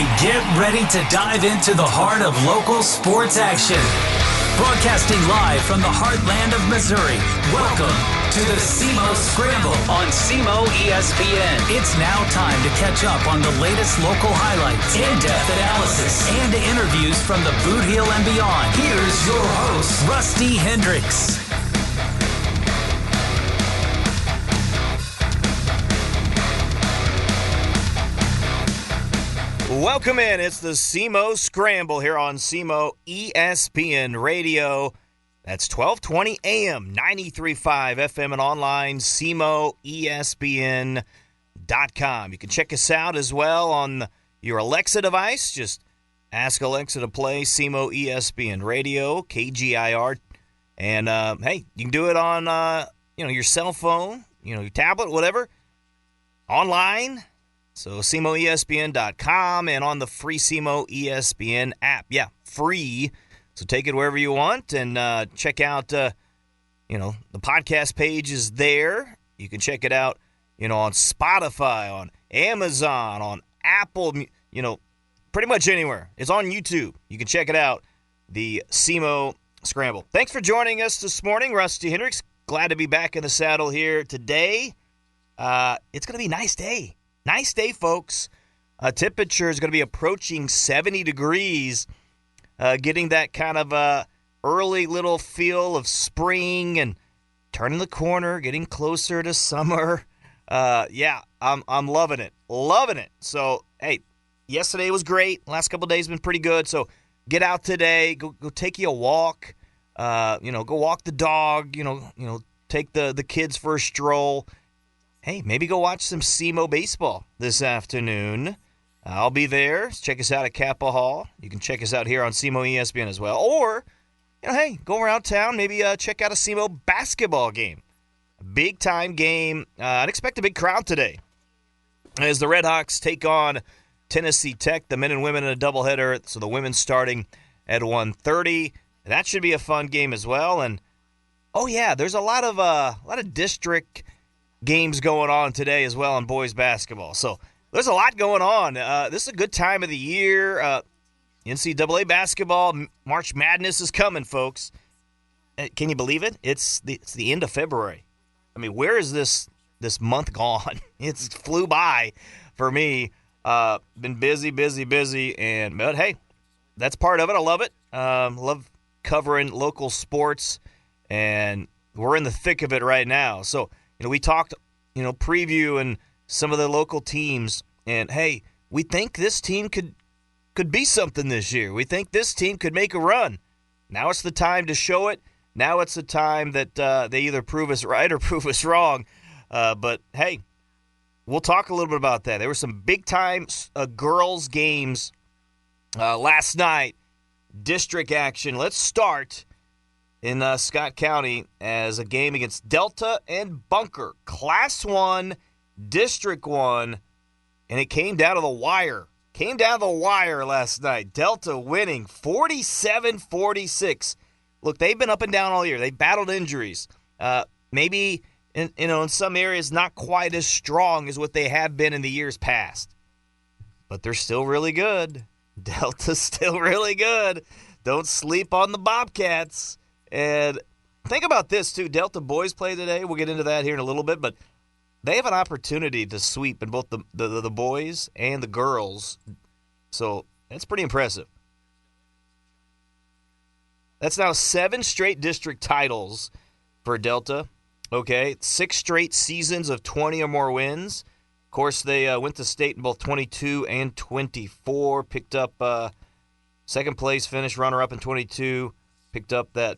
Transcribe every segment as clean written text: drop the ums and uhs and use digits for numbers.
and get ready to dive into the heart of local sports action. Broadcasting live from the heartland of Missouri, welcome to the SEMO Scramble on SEMO ESPN. It's now time to catch up on the latest local highlights, in-depth analysis, and interviews from the Boot Heel and beyond. Here's your host, Rusty Hendricks. Welcome in. It's the SEMO Scramble here on SEMO ESPN Radio. That's 1220 AM, 93.5 FM, and online, SEMOESPN.com. You can check us out as well on your Alexa device. Just ask Alexa to play SEMO ESPN Radio, KGIR. And, hey, you can do it on, your cell phone, your tablet, whatever, online. So SEMOESPN.com and on the free SEMO ESPN app. Yeah, free. So take it wherever you want and check out, the podcast page is there. You can check it out, on Spotify, on Amazon, on Apple, pretty much anywhere. It's on YouTube. You can check it out, the SEMO Scramble. Thanks for joining us this morning, Rusty Hendricks. Glad to be back in the saddle here today. It's going to be a nice day. Nice day, folks. Temperature is going to be approaching 70 degrees, getting that kind of early little feel of spring and turning the corner, getting closer to summer. I'm loving it. Loving it. So, hey, yesterday was great. Last couple of days been pretty good. So get out today. Go take you a walk. Go walk the dog. Take the kids for a stroll. Hey, maybe go watch some SEMO Baseball this afternoon. I'll be there. Check us out at Kappa Hall. You can check us out here on SEMO ESPN as well. Or, hey, go around town. Maybe check out a SEMO Basketball game. A big-time game. I'd expect a big crowd today as the Red Hawks take on Tennessee Tech, the men and women in a doubleheader. So the women starting at 1:30. That should be a fun game as well. And, there's a lot of district games going on today as well in boys basketball. So there's a lot going on. This is a good time of the year. NCAA basketball, March Madness is coming, folks. Can you believe it? It's the end of February. I mean, where is this month gone? It's flew by for me. Been busy, but hey, that's part of it. I love it. Love covering local sports, and we're in the thick of it right now. So, we talked, previewing some of the local teams, and, hey, we think this team could be something this year. We think this team could make a run. Now it's the time to show it. Now it's the time that they either prove us right or prove us wrong. But, hey, we'll talk a little bit about that. There were some big-time girls' games last night, district action. Let's start in Scott County as a game against Delta and Bunker. Class 1, District 1, and it came down to the wire. Came down to the wire last night. Delta winning 47-46. Look, they've been up and down all year. They battled injuries. Maybe, in some areas, not quite as strong as what they have been in the years past. But they're still really good. Delta's still really good. Don't sleep on the Bobcats. And think about this, too. Delta boys play today. We'll get into that here in a little bit. But they have an opportunity to sweep in both the boys and the girls. So that's pretty impressive. That's now 7 straight district titles for Delta. Okay, 6 straight seasons of 20 or more wins. Of course, they went to state in both 22 and 24. Picked up second place finish, runner-up in 22. Picked up that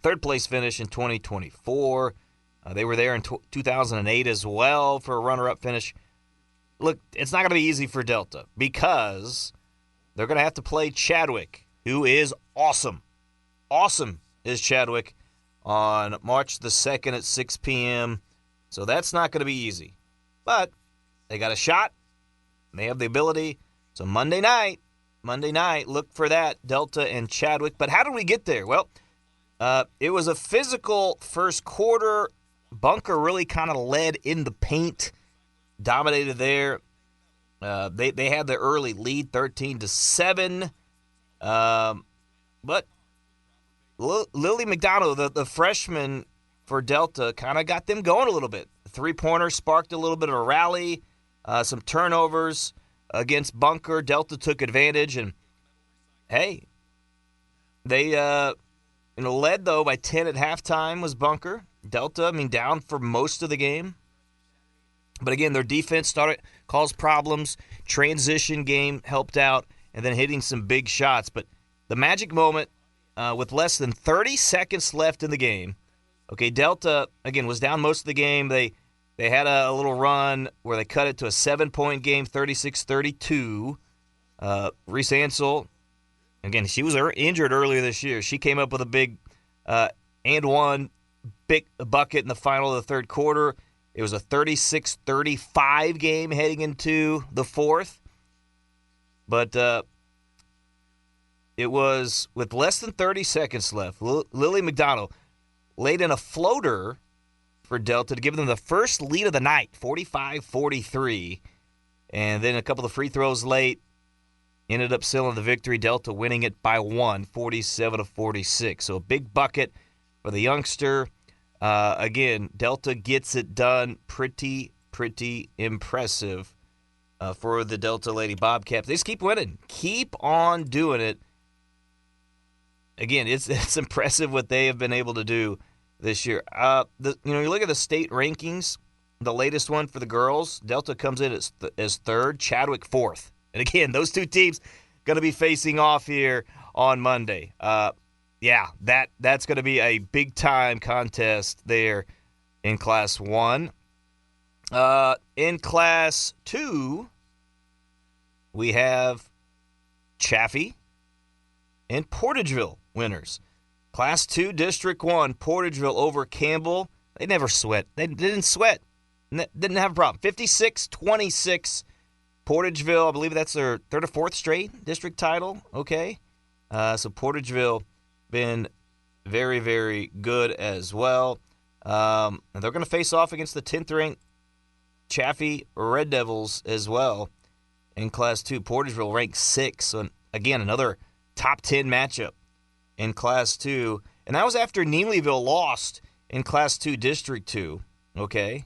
third place finish in 2024. They were there in 2008 as well for a runner-up finish. Look, it's not going to be easy for Delta because they're going to have to play Chadwick, who is awesome. Awesome is Chadwick on March the 2nd at 6 p.m. So that's not going to be easy. But they got a shot. They have the ability. So Monday night, look for that, Delta and Chadwick. But how did we get there? Well, it was a physical first quarter. Bunker really kind of led in the paint, dominated there. They had the early lead, 13-7. But Lily McDonald, the freshman for Delta, kind of got them going a little bit. The three-pointer sparked a little bit of a rally, some turnovers against Bunker. Delta took advantage, and hey, they led though by 10 at halftime was Bunker. Delta, down for most of the game. But again, their defense caused problems. Transition game helped out, and then hitting some big shots. But the magic moment, with less than 30 seconds left in the game, okay, Delta, again, was down most of the game. They had a little run where they cut it to a 7-point game, 36-32. Reese Ansel, again, she was injured earlier this year. She came up with a big and one big bucket in the final of the third quarter. It was a 36-35 game heading into the fourth. But it was with less than 30 seconds left. Lily McDonald laid in a floater for Delta to give them the first lead of the night, 45-43. And then a couple of free throws late ended up sealing the victory. Delta winning it by 1, 47-46. So a big bucket for the youngster. Again, Delta gets it done. Pretty impressive for the Delta Lady Bobcats. They just keep winning. Keep on doing it. Again, it's impressive what they have been able to do this year. You look at the state rankings, the latest one for the girls, Delta comes in as third, Chadwick fourth. And again, those two teams going to be facing off here on Monday. That's going to be a big-time contest there in Class 1. In Class 2, we have Chaffee and Portageville winners. Class 2, District 1, Portageville over Campbell. They never sweat. They didn't sweat. Didn't have a problem. 56-26. Portageville, I believe that's their third or fourth straight district title. Okay. So Portageville been very, very good as well. And they're going to face off against the 10th-ranked Chaffee Red Devils as well in Class 2. Portageville ranked 6th. So, again, another top 10 matchup in Class 2. And that was after Neelyville lost in Class 2 District 2. Okay.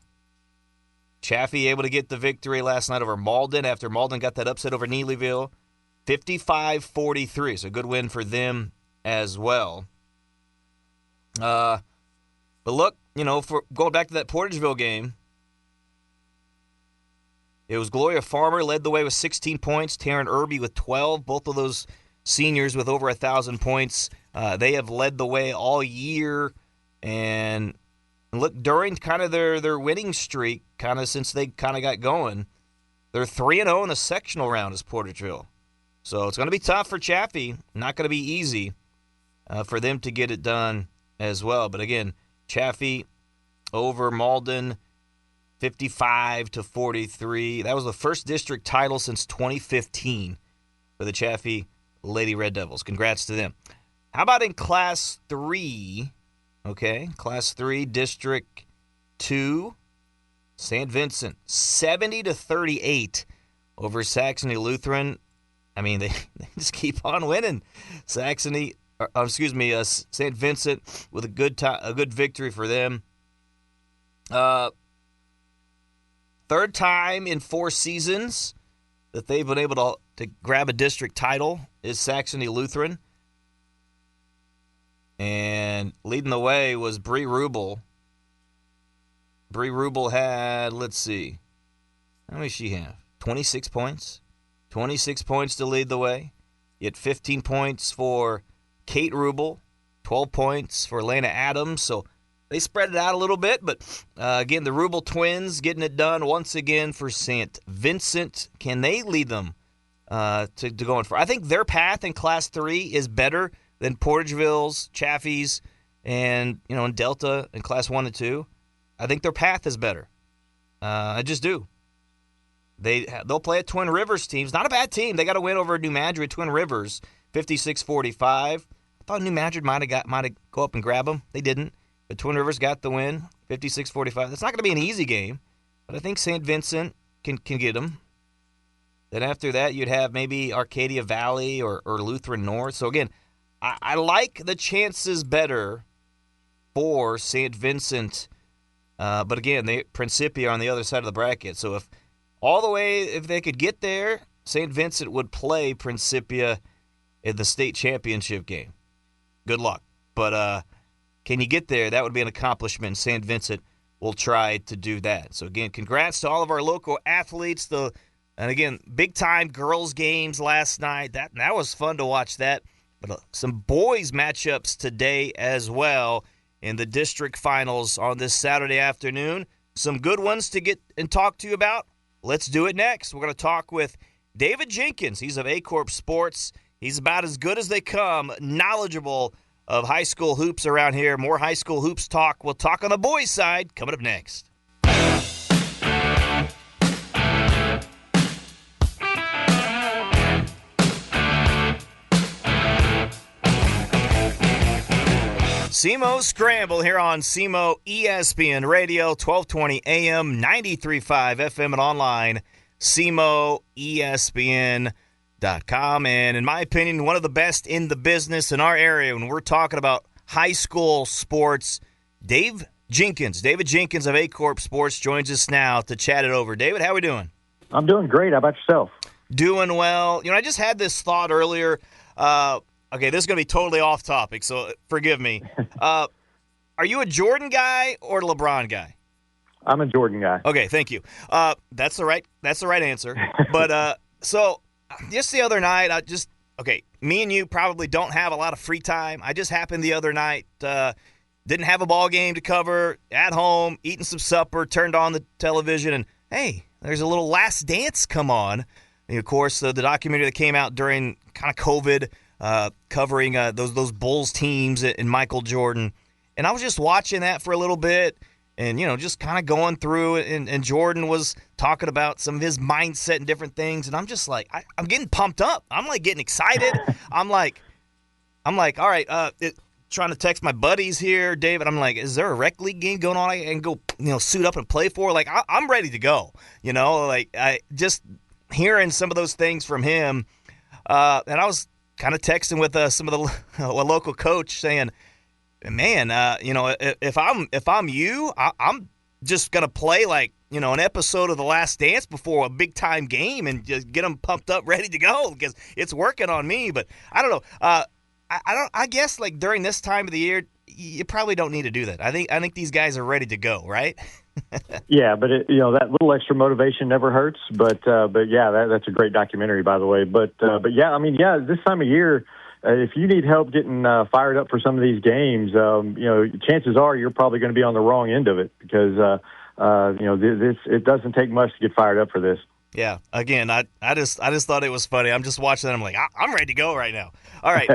Chaffee able to get the victory last night over Malden after Malden got that upset over Neelyville. 55-43. So, good win for them as well. But look, for going back to that Portageville game, it was Gloria Farmer led the way with 16 points, Taryn Irby with 12, both of those seniors with over 1,000 points. They have led the way all year, and look, during kind of their winning streak, kind of since they kind of got going, they're 3-0 in the sectional round as Portageville. So it's going to be tough for Chaffee, not going to be easy for them to get it done as well. But again, Chaffee over Malden, 55-43. That was the first district title since 2015 for the Chaffee Lady Red Devils. Congrats to them. How about in Class 3? Okay, Class 3, District 2, St. Vincent, 70-38 over Saxony Lutheran. They just keep on winning. St. Vincent with a good victory for them. Third time in 4 seasons that they've been able to grab a district title is Saxony Lutheran. And leading the way was Bree Rubel. Bree Rubel had, let's see, how many did she have? 26 points. 26 points to lead the way. You had 15 points for Kate Rubel, 12 points for Elena Adams. So they spread it out a little bit, but again, the Rubel twins getting it done once again for St. Vincent. Can they lead them to going for? I think their path in Class 3 is better than Portageville's, Chaffee's, and in Delta in Class 1 and 2. I think their path is better. I just do. They'll play a Twin Rivers team. It's not a bad team. They got a win over New Madrid at Twin Rivers, 56-45. I thought New Madrid might have go up and grab them. They didn't. But Twin Rivers got the win, 56-45. It's not going to be an easy game, but I think St. Vincent can get them. Then after that, you'd have maybe Arcadia Valley or Lutheran North. So, again, I like the chances better for St. Vincent. But, again, Principia are on the other side of the bracket. So, if they could get there, St. Vincent would play Principia in the state championship game. Good luck. But can you get there? That would be an accomplishment. St. Vincent will try to do that. So, again, congrats to all of our local athletes. And, again, big-time girls' games last night. That was fun to watch that. But some boys' matchups today as well in the district finals on this Saturday afternoon. Some good ones to get and talk to you about. Let's do it next. We're going to talk with David Jenkins. He's of Aycorp Sports. He's about as good as they come, knowledgeable of high school hoops around here. More high school hoops talk. We'll talk on the boys' side coming up next. SEMO Scramble here on SEMO ESPN Radio, 1220 AM, 93.5 FM, and online, SEMOESPN.com. And in my opinion, one of the best in the business in our area when we're talking about high school sports, David Jenkins of Aycorp Sports joins us now to chat it over. David, how are we doing? I'm doing great. How about yourself? Doing well. I just had this thought earlier. Okay, this is going to be totally off topic, so forgive me. Are you a Jordan guy or a LeBron guy? I'm a Jordan guy. Okay, thank you. That's the right answer. But so just the other night, me and you probably don't have a lot of free time. I just happened the other night, didn't have a ball game to cover, at home, eating some supper, turned on the television, and hey, there's a little Last Dance come on. And of course, the documentary that came out during kind of COVID, covering those Bulls teams and Michael Jordan. And I was just watching that for a little bit and, just kind of going through it. And Jordan was talking about some of his mindset and different things. And I'm just like, I'm getting pumped up. I'm like getting excited. I'm like, all right, trying to text my buddies here, David. I'm like, is there a rec league game going on I can go, suit up and play for? Like, I'm ready to go, I just hearing some of those things from him. And I was kind of texting with some of the a local coach saying, man, if I'm you, I'm just going to play like, an episode of The Last Dance before a big time game and just get them pumped up, ready to go because it's working on me. But I don't know. I guess like during this time of the year, you probably don't need to do that. I think these guys are ready to go, right? Yeah, but that little extra motivation never hurts. But yeah, that's a great documentary, by the way. But yeah, this time of year, if you need help getting fired up for some of these games, chances are you're probably going to be on the wrong end of it because it doesn't take much to get fired up for this. Yeah. Again, I just thought it was funny. I'm just watching that. I'm like, I'm ready to go right now. All right.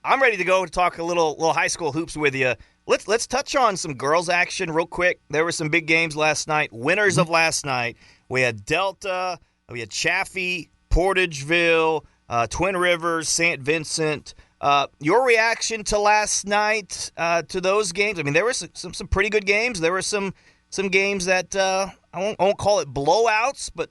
I'm ready to go to talk a little high school hoops with you. Let's touch on some girls action real quick. There were some big games last night. Winners of last night. We had Delta, we had Chaffee, Portageville, Twin Rivers, St. Vincent. Your reaction to last night to those games? There were some pretty good games. There were some games that I won't call it blowouts, but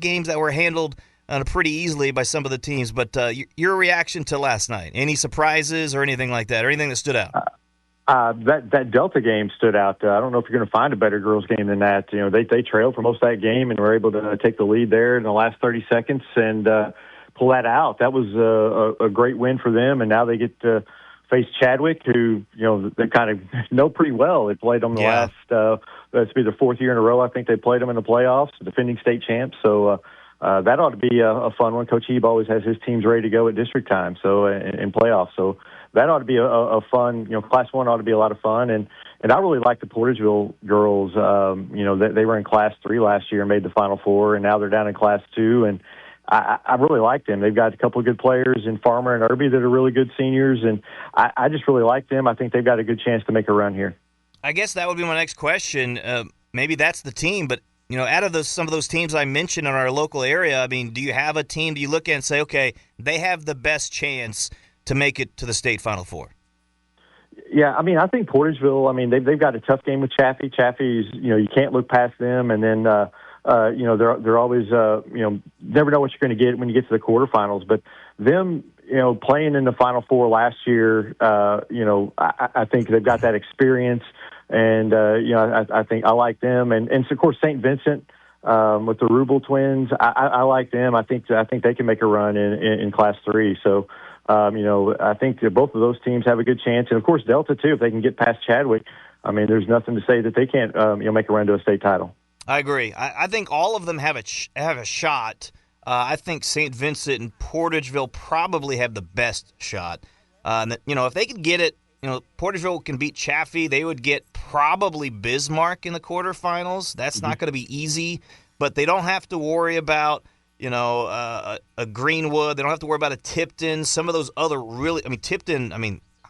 games that were handled pretty easily by some of the teams. But your reaction to last night? Any surprises or anything like that, or anything that stood out? That Delta game stood out. I don't know if you're going to find a better girls game than that. They trailed for most of that game and were able to take the lead there in the last 30 seconds and pull that out. That was a great win for them, and now they get to face Chadwick, who they kind of know pretty well. They played them the last. That's be the fourth year in a row. I think they played them in the playoffs, defending state champs. So that ought to be a fun one. Coach Hebe always has his teams ready to go at district time, so in playoffs. So that ought to be a fun, Class 1 ought to be a lot of fun. And I really like the Portageville girls. They were in Class 3 last year and made the Final Four, and now they're down in Class 2. And I really like them. They've got a couple of good players in Farmer and Irby that are really good seniors, and I just really like them. I think they've got a good chance to make a run here. I guess that would be my next question. Maybe that's the team, but out of some of those teams I mentioned in our local area, do you have a team do you look at and say, okay, they have the best chance to make it to the state Final Four? Yeah, I think Portageville, they've got a tough game with Chaffee. Chaffee's, you can't look past them. And then they're always, never know what you're going to get when you get to the quarterfinals. But them, playing in the Final Four last year, I think they've got that experience. And, I think I like them. And of course, St. Vincent with the Rubel twins, I like them. I think they can make a run in Class 3. So, I think that both of those teams have a good chance. And, of course, Delta, too, if they can get past Chadwick. I mean, there's nothing to say that they can't, make a run to a state title. I agree. I think all of them have a shot. I think St. Vincent and Portageville probably have the best shot. If they could get it, Portageville can beat Chaffee. They would get probably Bismarck in the quarterfinals. That's not going to be easy, but they don't have to worry about, a Greenwood. They don't have to worry about a Tipton. Some of those other Tipton,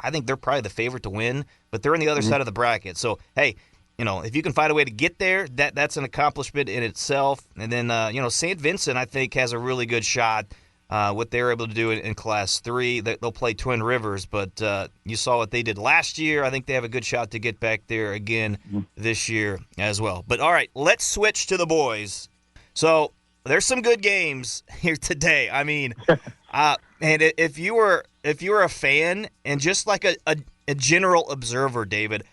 I think they're probably the favorite to win, but they're on the other side of the bracket. So, hey, if you can find a way to get there, that's an accomplishment in itself. And then, St. Vincent, I think, has a really good shot. What they're able to do in Class 3. They'll play Twin Rivers, but you saw what they did last year. I think they have a good shot to get back there again this year as well. But, all right, let's switch to the boys. So there's some good games here today. And if you were a fan and just like a general observer, David,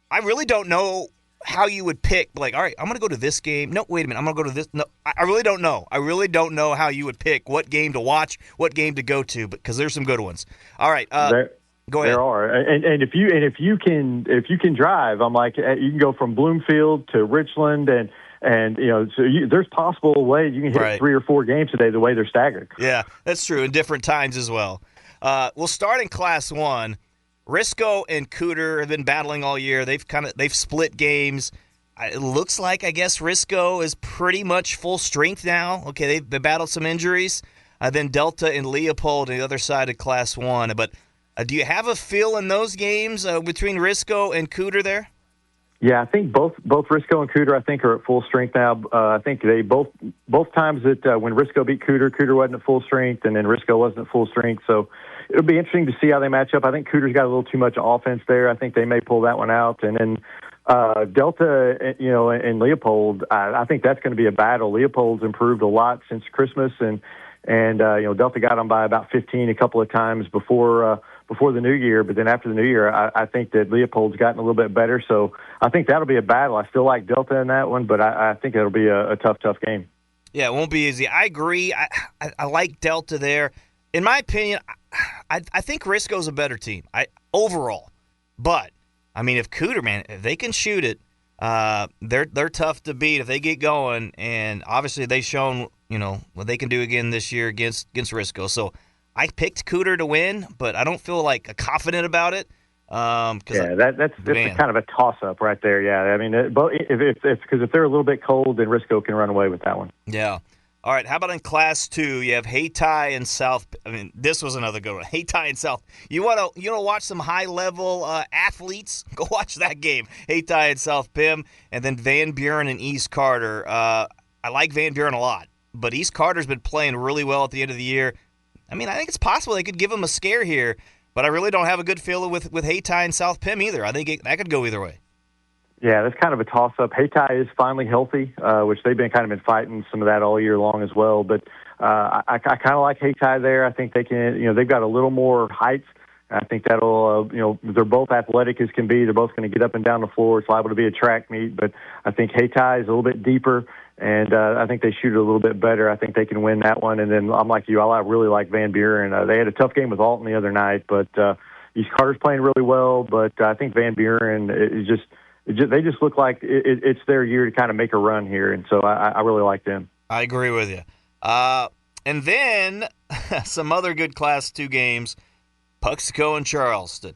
I really don't know how you would pick, like, all right, I'm going to go to this game. No, wait a minute, I'm going to go to this. No, I really don't know. I really don't know how you would pick what game to watch, what game to go to, because there's some good ones. All right, go ahead. There are, and if you can drive, I'm like, you can go from Bloomfield to Richland, and there's possible ways you can hit 3 or 4 games today the way they're staggered. Yeah, that's true, in different times as well. We'll start in Class 1. Risco and Cooter have been battling all year. They've split games. It looks like, I guess, Risco is pretty much full strength now. Okay, they battled some injuries. Then Delta and Leopold on the other side of Class 1. But do you have a feel in those games between Risco and Cooter there? Yeah, I think both Risco and Cooter, I think, are at full strength now. I think they both times that when Risco beat Cooter wasn't at full strength, and then Risco wasn't at full strength. So it'll be interesting to see how they match up. I think Cooter's got a little too much offense there. I think they may pull that one out. And then Delta, and Leopold, I think that's going to be a battle. Leopold's improved a lot since Christmas, and Delta got them by about 15 a couple of times before the new year. But then after the new year, I think that Leopold's gotten a little bit better. So I think that'll be a battle. I still like Delta in that one, but I think it'll be a tough game. Yeah, it won't be easy. I agree. I like Delta there. In my opinion, I think Risco's a better team overall. But, if Cooter, man, if they can shoot it, they're tough to beat if they get going. And obviously they've shown, what they can do again this year against Risco. So I picked Cooter to win, but I don't feel like confident about it. That's kind of a toss-up right there. Yeah, if they're a little bit cold, then Risco can run away with that one. Yeah. All right, how about in Class 2? You have Hayti and South. This was another good one. Hayti and South. You want to watch some high-level athletes? Go watch that game. Hayti and South Pim, and then Van Buren and East Carter. I like Van Buren a lot, but East Carter's been playing really well at the end of the year. I think it's possible they could give them a scare here, but I really don't have a good feeling with Hayti and South Pim either. I think that could go either way. Yeah, that's kind of a toss-up. Hayti is finally healthy, which they've been fighting some of that all year long as well. But I kind of like Hayti there. I think they can, they've got a little more height. I think that'll, they're both athletic as can be. They're both going to get up and down the floor. It's liable to be a track meet. But I think Hayti is a little bit deeper, and I think they shoot it a little bit better. I think they can win that one. And then I'm like you, I really like Van Buren. They had a tough game with Alton the other night, but East Carter's playing really well. But I think Van Buren is they just look like it's their year to kind of make a run here, and so I really like them. I agree with you. And then some other good Class 2 games, Puxico and Charleston.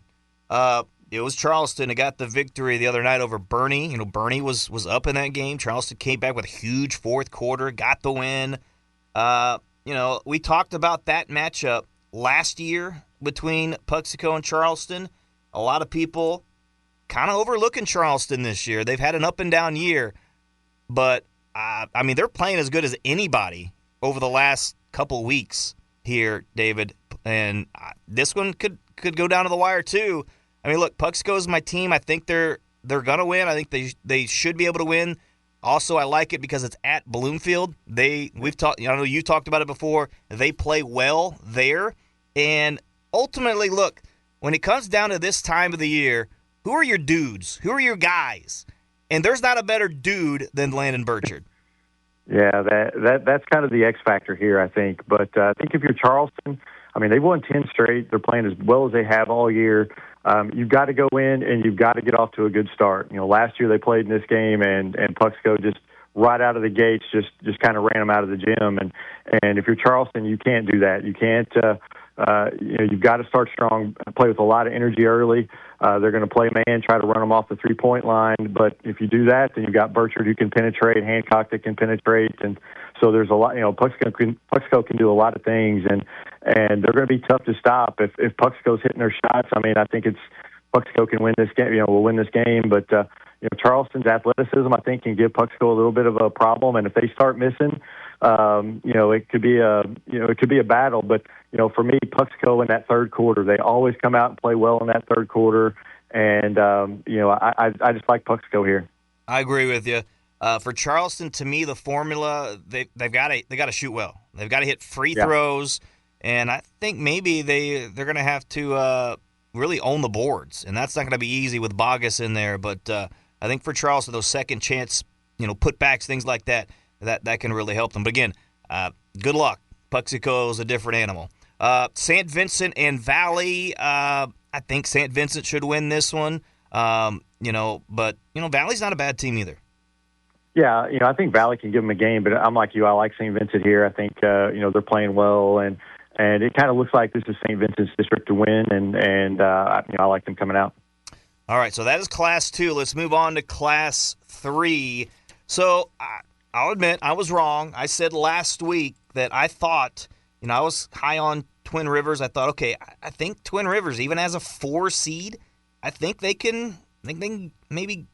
It was Charleston that got the victory the other night over Bernie. Bernie was up in that game. Charleston came back with a huge fourth quarter, got the win. We talked about that matchup last year between Puxico and Charleston. A lot of people kind of overlooking Charleston this year. They've had an up and down year, but they're playing as good as anybody over the last couple weeks here, David. And this one could go down to the wire too. Look, Puxico is my team. I think they're gonna win. I think they should be able to win. Also, I like it because it's at Bloomfield. We've talked. I know you talked about it before. They play well there, and ultimately, look, when it comes down to this time of the year, who are your dudes? Who are your guys? And there's not a better dude than Landon Burchard. Yeah, that's kind of the X factor here, I think. But I think if you're Charleston, I mean, they've won 10 straight. They're playing as well as they have all year. You've got to go in and you've got to get off to a good start. Last year they played in this game and Puxco just right out of the gates just kind of ran them out of the gym. And if you're Charleston, you can't do that. You can't. You've got to start strong, play with a lot of energy early. They're going to play man, try to run them off the three-point line. But if you do that, then you've got Burchard who can penetrate, Hancock that can penetrate. And so there's a lot, Puxco can do a lot of things. And they're going to be tough to stop. If Puxco's hitting their shots, I mean, I think Puxco can win this game, will win this game. But, Charleston's athleticism, I think, can give Puxco a little bit of a problem. And if they start missing, it could be a battle. But, for me, Puxco in that third quarter, they always come out and play well in that third quarter. And, I just like Puxco here. I agree with you. For Charleston, to me, the formula, they've got to shoot well. They've got to hit free throws. And I think maybe they're going to have to really own the boards. And that's not going to be easy with Bogus in there. But I think for Charleston, those second chance, putbacks, things like that can really help them. But again, good luck. Puxico is a different animal. St. Vincent and Valley, I think St. Vincent should win this one. But Valley's not a bad team either. Yeah, I think Valley can give them a game, but I'm like you. I like St. Vincent here. I think, they're playing well, and it kind of looks like this is St. Vincent's district to win, and I like them coming out. All right, so that is Class 2. Let's move on to Class 3. So I'll admit I was wrong. I said last week that I thought, I was high on Twin Rivers. I thought, okay, I think Twin Rivers, even as a 4 seed, I think they can maybe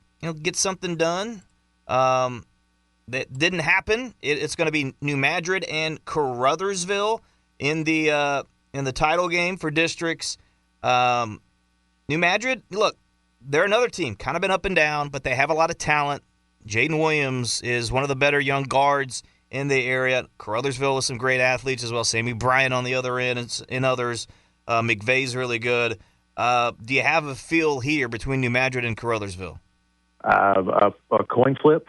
get something done. That didn't happen. It's going to be New Madrid and Caruthersville in the title game for districts. New Madrid, look, they're another team, kind of been up and down, but they have a lot of talent. Jaden Williams is one of the better young guards in the area. Caruthersville with some great athletes as well. Sammy Bryant on the other end and others. McVeigh's really good. Do you have a feel here between New Madrid and Caruthersville? A coin flip.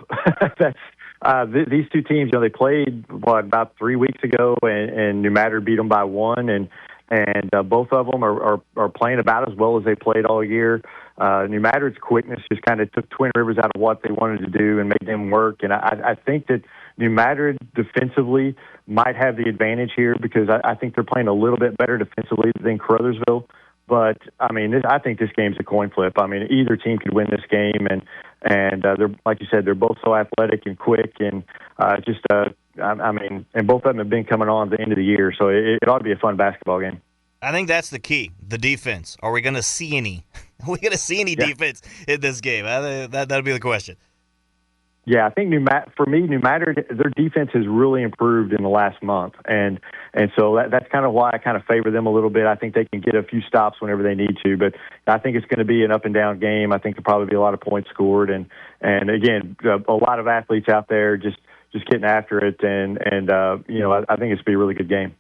These two teams, they played about 3 weeks ago, and New Madrid beat them by 1, and both of them are playing about as well as they played all year. New Madrid's quickness just kind of took Twin Rivers out of what they wanted to do and made them work. And I think that New Madrid defensively might have the advantage here because I think they're playing a little bit better defensively than Caruthersville. But I mean, I think this game's a coin flip. I mean, either team could win this game, and they're, like you said, they're both so athletic and quick, and and both of them have been coming on at the end of the year, so it ought to be a fun basketball game. I think that's the key, the defense. Are we going to see any? Are we going to see any defense in this game? That'll be the question. Yeah, I think New Madrid, their defense has really improved in the last month, and so that's kind of why I kind of favor them a little bit. I think they can get a few stops whenever they need to, but I think it's going to be an up and down game. I think there'll probably be a lot of points scored, and again, a lot of athletes out there just getting after it, and I think it's going to be a really good game.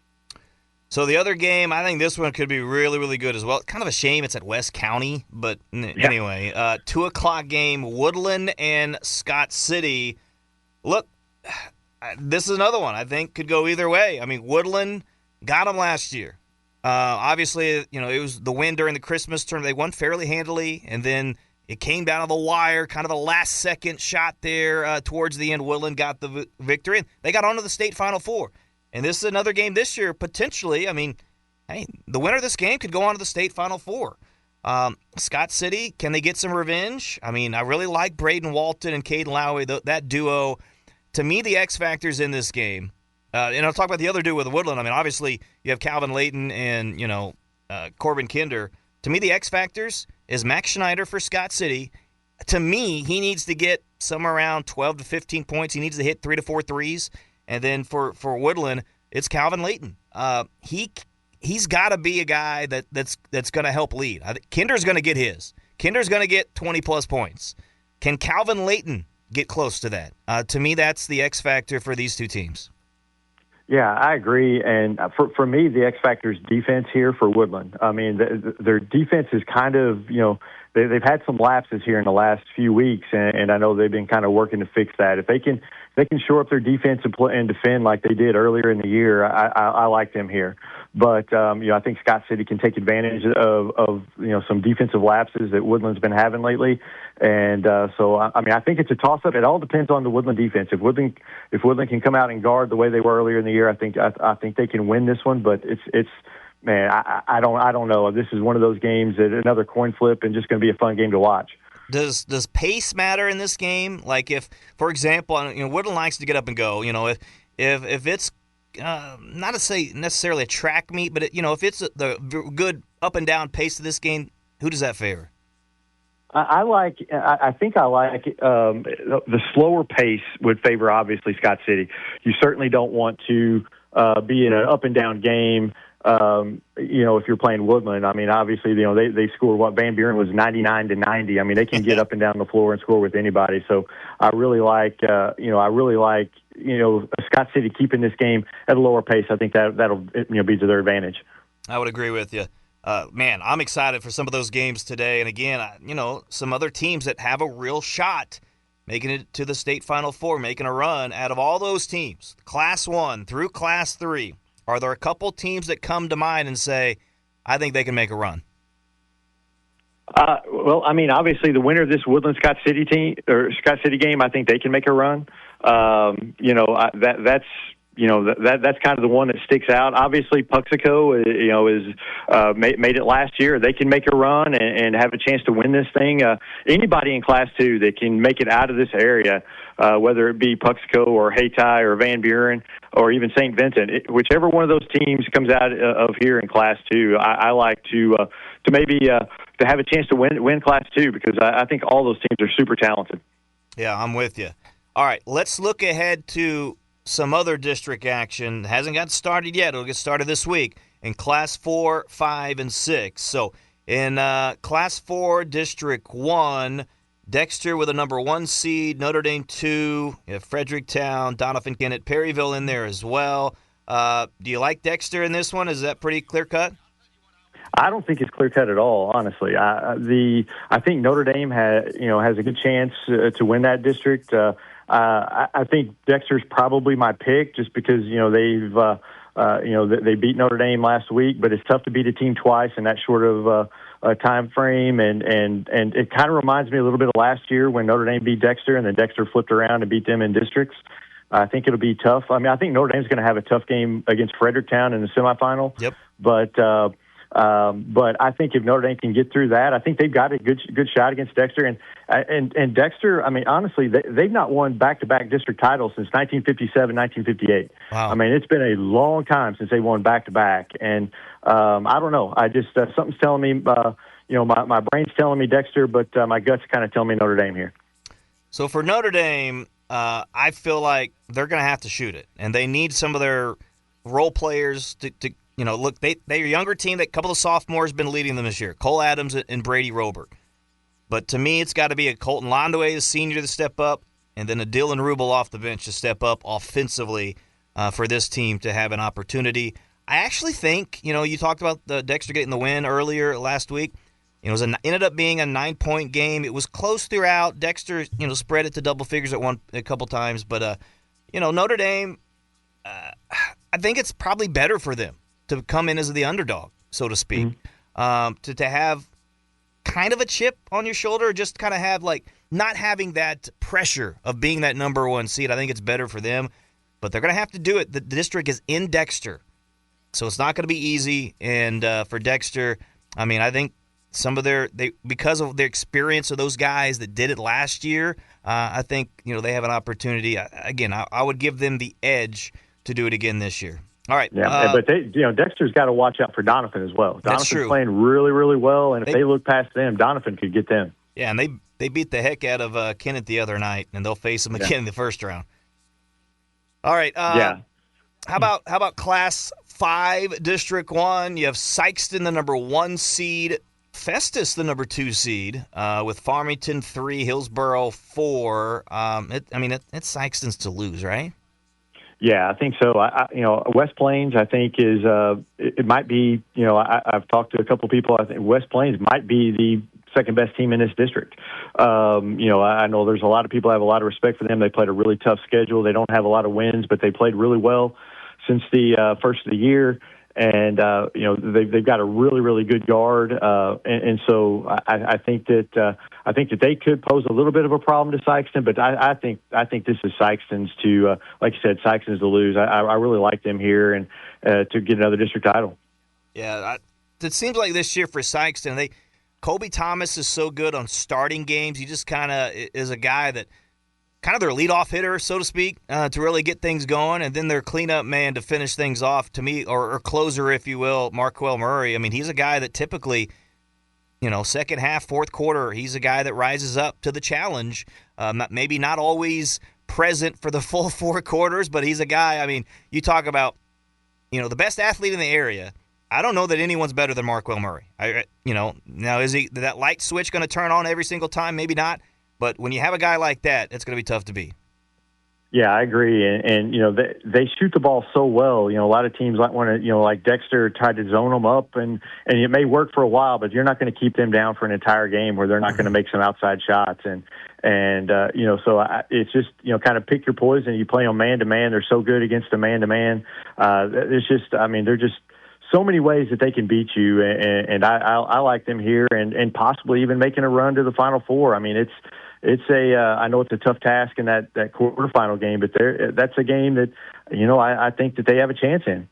So the other game, I think this one could be really, really good as well. Kind of a shame it's at West County, but anyway, 2:00 game, Woodland and Scott City. Look, this is another one I think could go either way. I mean, Woodland got them last year. Obviously, it was the win during the Christmas term. They won fairly handily, and then it came down to the wire, kind of a last-second shot there towards the end. Woodland got the victory, and they got onto the state Final Four. And this is another game this year, potentially. I mean, hey, the winner of this game could go on to the state Final Four. Scott City, can they get some revenge? I mean, I really like Braden Walton and Caden Lowry, that duo. To me, the X factors in this game, and I'll talk about the other duo with Woodland. I mean, obviously, you have Calvin Layton and, Corbin Kinder. To me, the X factors is Max Schneider for Scott City. To me, he needs to get somewhere around 12 to 15 points. He needs to hit 3 to 4 threes. And then for Woodland, it's Calvin Layton. He's got to be a guy that's going to help lead. Kinder's going to get his. Kinder's going to get 20-plus points. Can Calvin Layton get close to that. To me, that's the X factor for these two teams. Yeah, I agree. And for me, the X factor is defense here for Woodland. I mean, their defense is kind of, they've had some lapses here in the last few weeks, and I know they've been kind of working to fix that. If they can shore up their defense and defend like they did earlier in the year, I like them here. But I think Scott City can take advantage of some defensive lapses that Woodland's been having lately, and so I think it's a toss-up. It all depends on the Woodland defense. If Woodland can come out and guard the way they were earlier in the year, I think they can win this one. But it's man, I don't know. This is one of those games that another coin flip and just going to be a fun game to watch. Does pace matter in this game? Like if, for example, Woodland likes to get up and go. If it's not to say necessarily a track meet, but if it's the good up and down pace of this game, who does that favor? I think I like the slower pace would favor obviously Scott City. You certainly don't want to be in an up and down game. If you're playing Woodland, I mean, obviously, they scored what Van Buren was 99-90. I mean, they can get up and down the floor and score with anybody. So I really like Scott City keeping this game at a lower pace. I think that'll be to their advantage. I would agree with you. Man, I'm excited for some of those games today. And again, some other teams that have a real shot making it to the state Final Four, making a run. Out of all those teams, Class 1 through Class 3, are there a couple teams that come to mind and say, I think they can make a run? Well, I mean, obviously the winner of this Woodland Scott City Scott City game, I think they can make a run. That's kind of the one that sticks out. Obviously, Puxico, is made it last year. They can make a run and have a chance to win this thing. Anybody in Class 2 that can make it out of this area, whether it be Puxico or Hayti or Van Buren or even St. Vincent, whichever one of those teams comes out of here in Class 2, I like to maybe to have a chance to win Class 2 because I think all those teams are super talented. Yeah, I'm with you. All right, let's look ahead to some other district action. It hasn't got started yet. It'll get started this week in Class 4, 5, and 6. So in Class 4, District 1, Dexter with a number 1 seed, Notre Dame 2, you have Fredericktown, Doniphan, Kennett, Perryville in there as well. Do you like Dexter in this one? Is that pretty clear-cut? I don't think it's clear-cut at all, honestly. I think Notre Dame has a good chance to win that district. I think Dexter's probably my pick just because, they beat Notre Dame last week, but it's tough to beat a team twice in that short of time frame. And it kind of reminds me a little bit of last year when Notre Dame beat Dexter and then Dexter flipped around and beat them in districts. I think it'll be tough. I mean, I think Notre Dame's going to have a tough game against Fredericktown in the semifinal. Yep. But I think if Notre Dame can get through that, I think they've got a good shot against Dexter. And Dexter, I mean, honestly, they've not won back-to-back district titles since 1957, 1958. Wow. I mean, it's been a long time since they won back-to-back. And I don't know. I just something's telling me, my brain's telling me Dexter, but my gut's kind of telling me Notre Dame here. So for Notre Dame, I feel like they're going to have to shoot it, and they need some of their role players to look, they're a younger team. A couple of sophomores been leading them this year, Cole Adams and Brady Robert. But to me, it's got to be a Colton Londway, the senior, to step up, and then a Dylan Rubel off the bench to step up offensively for this team to have an opportunity. I actually think, you talked about the Dexter getting the win earlier last week. It ended up being a 9-point game. It was close throughout. Dexter, spread it to double figures a couple times. But, Notre Dame, I think it's probably better for them to come in as the underdog, so to speak, to have kind of a chip on your shoulder, just kind of have not having that pressure of being that number 1 seed. I think it's better for them, but they're going to have to do it. The district is in Dexter, so it's not going to be easy. And for Dexter, I mean, I think some of because of their experience of those guys that did it last year, I think they have an opportunity. Again, I would give them the edge to do it again this year. All right. Yeah, but Dexter's got to watch out for Doniphan as well. That's true. Doniphan's playing really, really well, and if they look past them, Doniphan could get them. Yeah, and they beat the heck out of Kennett the other night, and they'll face them again in the first round. All right. How about Class 5, District 1? You have Sykeston, the number 1 seed, Festus, the number 2 seed, with Farmington 3, Hillsboro 4. It's Sykeston's to lose, right? Yeah, I think so. West Plains, I think is it might be. I've talked to a couple people. I think West Plains might be the second best team in this district. I know there's a lot of people have a lot of respect for them. They played a really tough schedule. They don't have a lot of wins, but they played really well since the first of the year. And they've got a really, really good guard, and so I think that they could pose a little bit of a problem to Sykeston. But I think this is Sykeston's to, like you said, Sykeston's to lose. I really like them here and to get another district title. Yeah, it seems like this year for Sykeston, Kobe Thomas is so good on starting games. He just kind of is a guy that kind of their leadoff hitter, so to speak, to really get things going, and then their cleanup man to finish things off, to me, or closer, if you will, Marquell Murray. I mean, he's a guy that typically, second half, fourth quarter, he's a guy that rises up to the challenge. Maybe not always present for the full 4 quarters, but he's a guy, you talk about, the best athlete in the area. I don't know that anyone's better than Marquell Murray. Now is that light switch going to turn on every single time? Maybe not. But when you have a guy like that, it's going to be tough to beat. Yeah, I agree. And they shoot the ball so well. A lot of teams like Dexter tried to zone them up, and it may work for a while, but you're not going to keep them down for an entire game where they're not going to make some outside shots. So it's just, kind of pick your poison. You play them man-to-man. They're so good against the man-to-man. It's just, they're just so many ways that they can beat you. And I like them here and possibly even making a run to the Final Four. I know it's a tough task in that quarterfinal game, but that's a game that, I think that they have a chance in.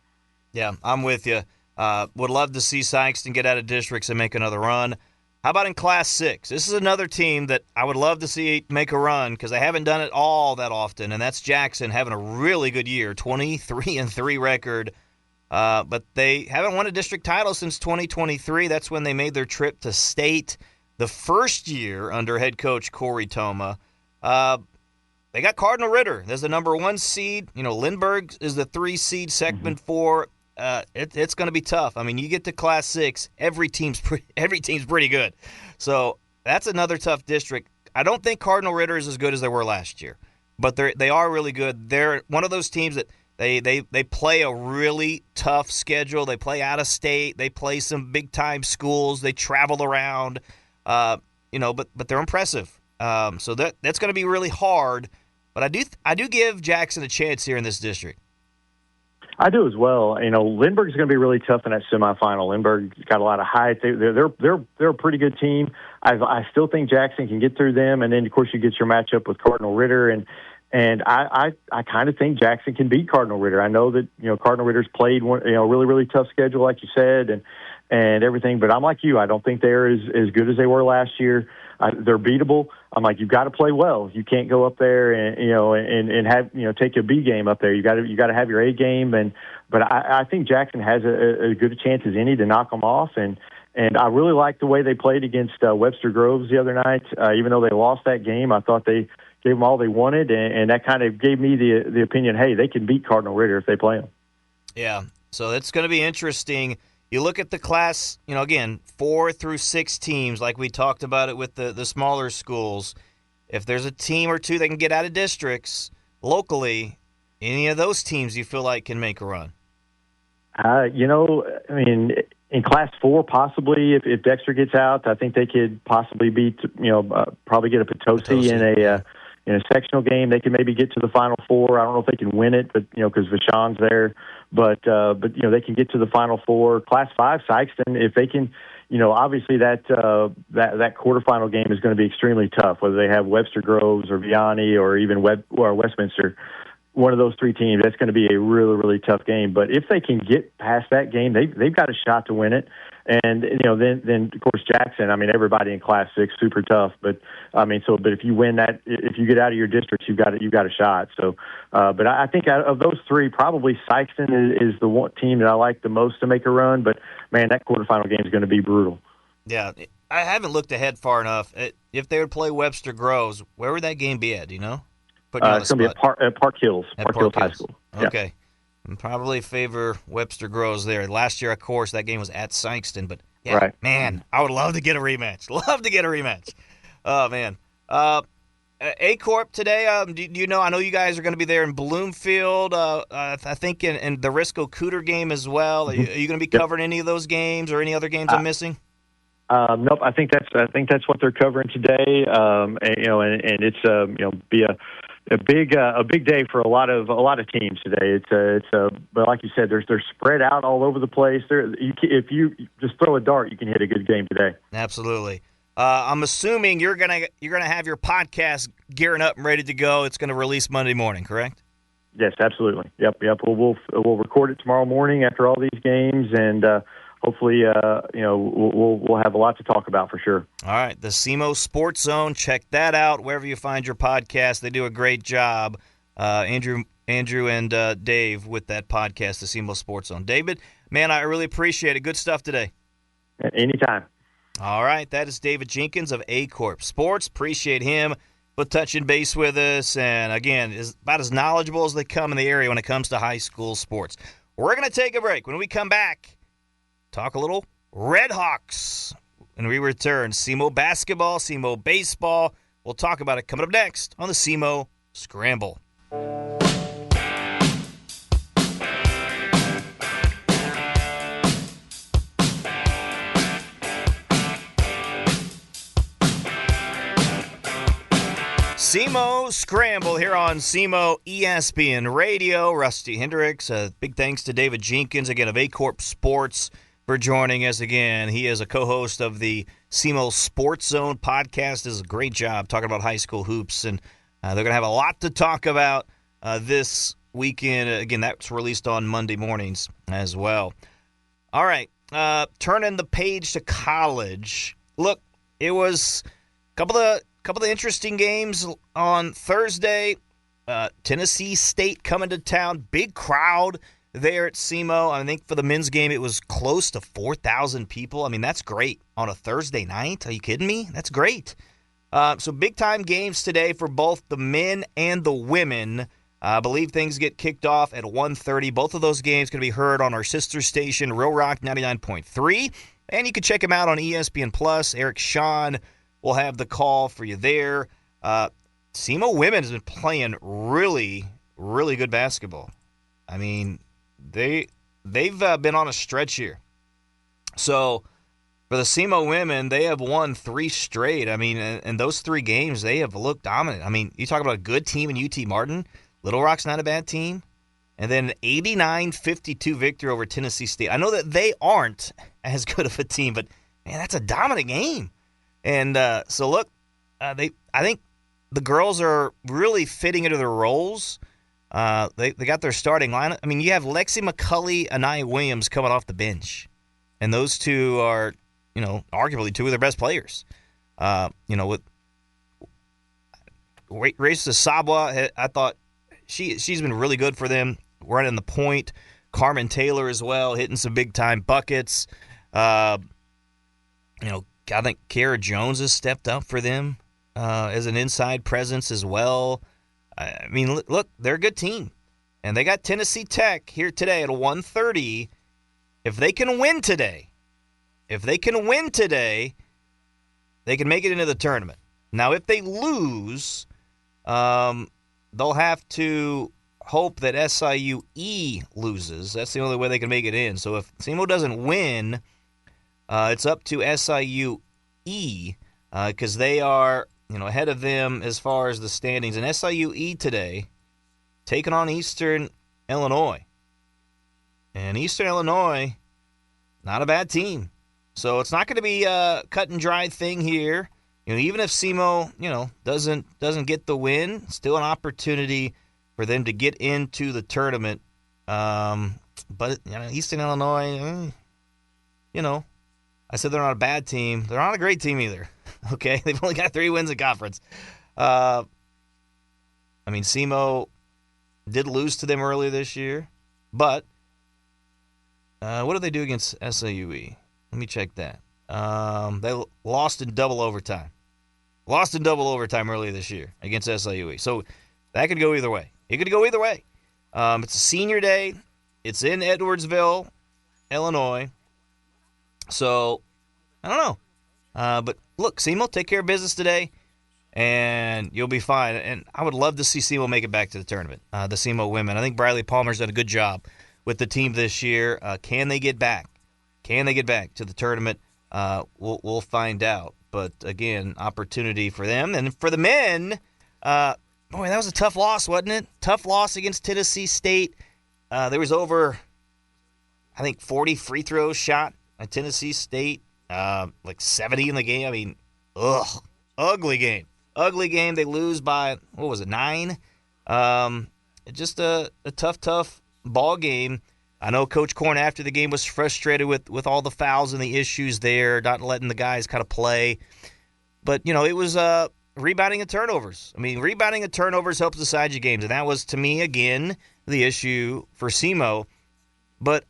Yeah, I'm with you. Would love to see Sykeston get out of districts and make another run. How about in Class 6? This is another team that I would love to see make a run because they haven't done it all that often, and that's Jackson having a really good year, 23-3 record. But they haven't won a district title since 2023. That's when they made their trip to state. The first year under head coach Corey Toma, they got Cardinal Ritter. There's the number 1 seed. Lindbergh is the 3 seed, segment 4. It's going to be tough. You get to Class 6, every team's pretty good. So that's another tough district. I don't think Cardinal Ritter is as good as they were last year, but they are really good. They're one of those teams that they play a really tough schedule. They play out of state. They play some big time schools. They travel around. But they're impressive. So that's going to be really hard. But I do give Jackson a chance here in this district. I do as well. Lindbergh's going to be really tough in that semifinal. Lindbergh's got a lot of height. They're a pretty good team. I still think Jackson can get through them, and then of course you get your matchup with Cardinal Ritter, and I kind of think Jackson can beat Cardinal Ritter. I know that Cardinal Ritter's played one really, really tough schedule like you said, and everything. But I'm like you. I don't think they're as good as they were last year. They're beatable. I'm like, you've got to play well. You can't go up there and have take a B game up there. You got to have your A game. But I think Jackson has a good chance as any to knock them off. And I really liked the way they played against Webster Groves the other night. Even though they lost that game, I thought they gave them all they wanted, and that kind of gave me the opinion, hey, they can beat Cardinal Ritter if they play them. Yeah. So it's going to be interesting. You look at the class, again, 4 through 6 teams, like we talked about it with the smaller schools. If there's a team or two that can get out of districts locally, any of those teams you feel like can make a run? In Class 4, possibly, if Dexter gets out, I think they could possibly beat, probably get a Potosi in a sectional game. They can maybe get to the Final Four. I don't know if they can win it, but because Vashon's there. But they can get to the Final Four. Class 5, Sykeston, if they can, obviously that quarterfinal game is going to be extremely tough. Whether they have Webster Groves or Vianney or even Westminster, one of those 3 teams, that's going to be a really, really tough game. But if they can get past that game, they've got a shot to win it. And then of course Jackson. Everybody in Class 6 super tough. But but if you win that, if you get out of your districts, you've got a shot. So, but I think out of those 3, probably Sykeston is the one team that I like the most to make a run. But man, that quarterfinal game is going to be brutal. Yeah, I haven't looked ahead far enough. If they would play Webster Groves, where would that game be at? Do you know? It's going to be at Park Hills, Park Hills High School. Okay. Yeah. And probably favor Webster Groves there. Last year, of course, that game was at Sykeston, but Yeah, Right. man, I would love to get a rematch. Love to get a rematch. Oh, man. Aycorp today, do you know, I know you guys are going to be there in Bloomfield, I think in the Risco Cooter game as well. Are you going to be Yep. covering any of those games or any other games I'm missing? Nope. I think that's what they're covering today. And it's be a big day for a lot of teams today. But like you said, they're spread out all over the place. If you just throw a dart, you can hit a good game today. Absolutely. I'm assuming you're gonna have your podcast gearing up and ready to go. It's gonna release Monday morning, correct? Yes, absolutely. Yep. We'll record it tomorrow morning after all these games, and hopefully, we'll have a lot to talk about for sure. All right, the SEMO Sports Zone. Check that out wherever you find your podcast. They do a great job, Andrew and Dave, with that podcast, the SEMO Sports Zone. David, man, I really appreciate it. Good stuff today. Anytime. All right, that is David Jenkins of Aycorp Sports. Appreciate him for touching base with us, and again, is about as knowledgeable as they come in the area when it comes to high school sports. We're going to take a break. When we come back, talk a little Red Hawks. When we return, SEMO Basketball, SEMO Baseball. We'll talk about it coming up next on the SEMO Scramble. SEMO Scramble here on SEMO ESPN Radio. Rusty Hendricks. Big thanks to David Jenkins, again, of Aycorp Sports, for joining us again. He is a co-host of the SEMO Sports Zone podcast. Does a great job talking about high school hoops, and they're going to have a lot to talk about this weekend. Again, that's released on Monday mornings as well. All right, turning the page to college. Look, it was a couple of interesting games on Thursday. Tennessee State coming to town. Big crowd there at SEMO. I think for the men's game, it was close to 4,000 people. I mean, that's great on a Thursday night. Are you kidding me? That's great. So big-time games today for both the men and the women. I believe things get kicked off at 1:30. Both of those games going to be heard on our sister station, Real Rock 99.3. And you can check them out on ESPN+. Eric Shawn will have the call for you there. SEMO women has been playing really, really good basketball. I mean, they've been on a stretch here. So for the SEMO women, they have won 3 straight. I mean, in those 3 games, they have looked dominant. I mean, you talk about a good team in UT Martin. Little Rock's not a bad team. And then an 89-52 victory over Tennessee State. I know that they aren't as good of a team, but, man, that's a dominant game. And so, look, I think the girls are really fitting into their roles. They got their starting lineup. I mean, you have Lexi McCulley and Nia Williams coming off the bench. And those two are, arguably 2 of their best players. With Race Sabwa, I thought she's been really good for them, running the point. Carmen Taylor as well, hitting some big-time buckets. I think Kara Jones has stepped up for them as an inside presence as well. I mean, look, they're a good team. And they got Tennessee Tech here today at 1:30. If they can win today, they can make it into the tournament. Now, if they lose, they'll have to hope that SIUE loses. That's the only way they can make it in. So if SEMO doesn't win, it's up to SIUE because they are ahead of them as far as the standings. And SIUE today taking on Eastern Illinois. And Eastern Illinois, not a bad team. So it's not going to be a cut and dry thing here. Even if SEMO, doesn't get the win, still an opportunity for them to get into the tournament. But Eastern Illinois, I said they're not a bad team. They're not a great team either. Okay, they've only got 3 wins in conference. SEMO did lose to them earlier this year, but what did they do against SIUE? Let me check that. They lost in double overtime. Earlier this year against SIUE. So that could go either way. It could go either way. It's a senior day. It's in Edwardsville, Illinois. So I don't know. But look, SEMO, take care of business today, and you'll be fine. And I would love to see SEMO make it back to the tournament, the SEMO women. I think Briley Palmer's done a good job with the team this year. Can they get back? Can they get back to the tournament? We'll find out. But, again, opportunity for them. And for the men, boy, that was a tough loss, wasn't it? Tough loss against Tennessee State. There was over, I think, 40 free throws shot at Tennessee State, like 70 in the game. I mean, ugly game. Ugly game. They lose by, 9? Just a tough ball game. I know Coach Korn after the game was frustrated with all the fouls and the issues there, not letting the guys kind of play. But, it was rebounding and turnovers. I mean, rebounding and turnovers helps decide your games. And that was, to me, again, the issue for SEMO. But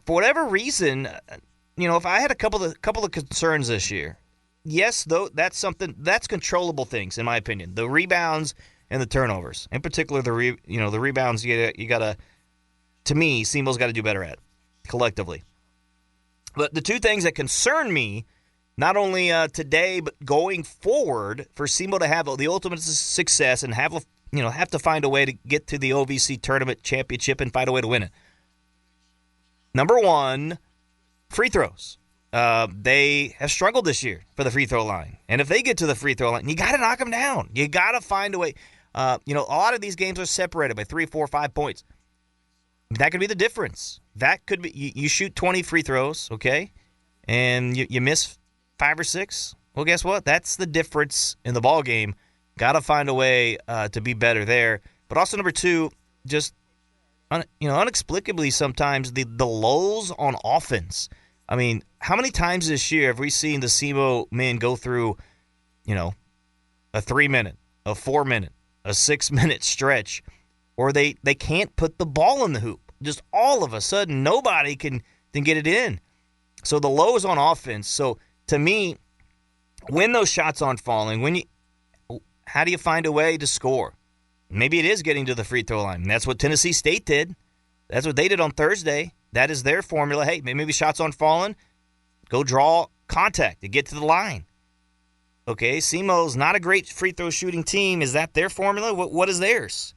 for whatever reason, if I had a couple of concerns this year, yes, though, that's controllable things, in my opinion. The rebounds and the turnovers. In particular, the rebounds you got to, to me, SEMO's got to do better at, collectively. But the two things that concern me, not only today, but going forward, for SEMO to have the ultimate success and have to find a way to get to the OVC tournament championship and find a way to win it. Number one, free throws. They have struggled this year for the free throw line. And if they get to the free throw line, you got to knock them down. You got to find a way. A lot of these games are separated by 3, 4, 5 points. That could be the difference. That could be you shoot 20 free throws, okay, and you miss 5 or 6. Well, guess what? That's the difference in the ball game. Got to find a way to be better there. But also number two, just inexplicably sometimes the lows on offense. I mean, how many times this year have we seen the SEMO men go through, a 3-minute, a 4-minute, a 6-minute stretch, or they can't put the ball in the hoop? Just all of a sudden, nobody can get it in. So the lows on offense. So to me, when those shots aren't falling, how do you find a way to score? Maybe it is getting to the free throw line. That's what Tennessee State did. That's what they did on Thursday. That is their formula. Hey, maybe shots aren't falling. Go draw contact to get to the line. Okay, SEMO's not a great free throw shooting team. Is that their formula? What is theirs?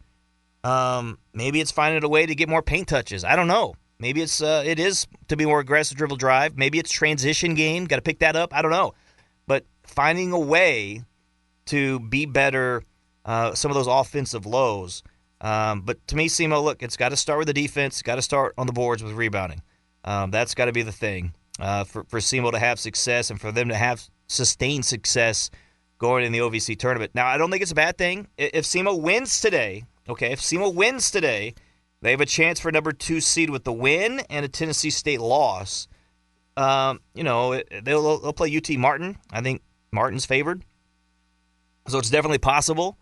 Maybe it's finding a way to get more paint touches. I don't know. Maybe it is to be more aggressive dribble drive. Maybe it's transition game. Got to pick that up. I don't know. But finding a way to be better, some of those offensive lows. But to me, SEMO, look, it's got to start with the defense. Got to start on the boards with rebounding. That's got to be the thing for SEMO to have success and for them to have sustained success going in the OVC tournament. Now, I don't think it's a bad thing. If SEMO wins today, they have a chance for number 2 seed with the win and a Tennessee State loss. They'll play UT Martin. I think Martin's favored. So it's definitely possible,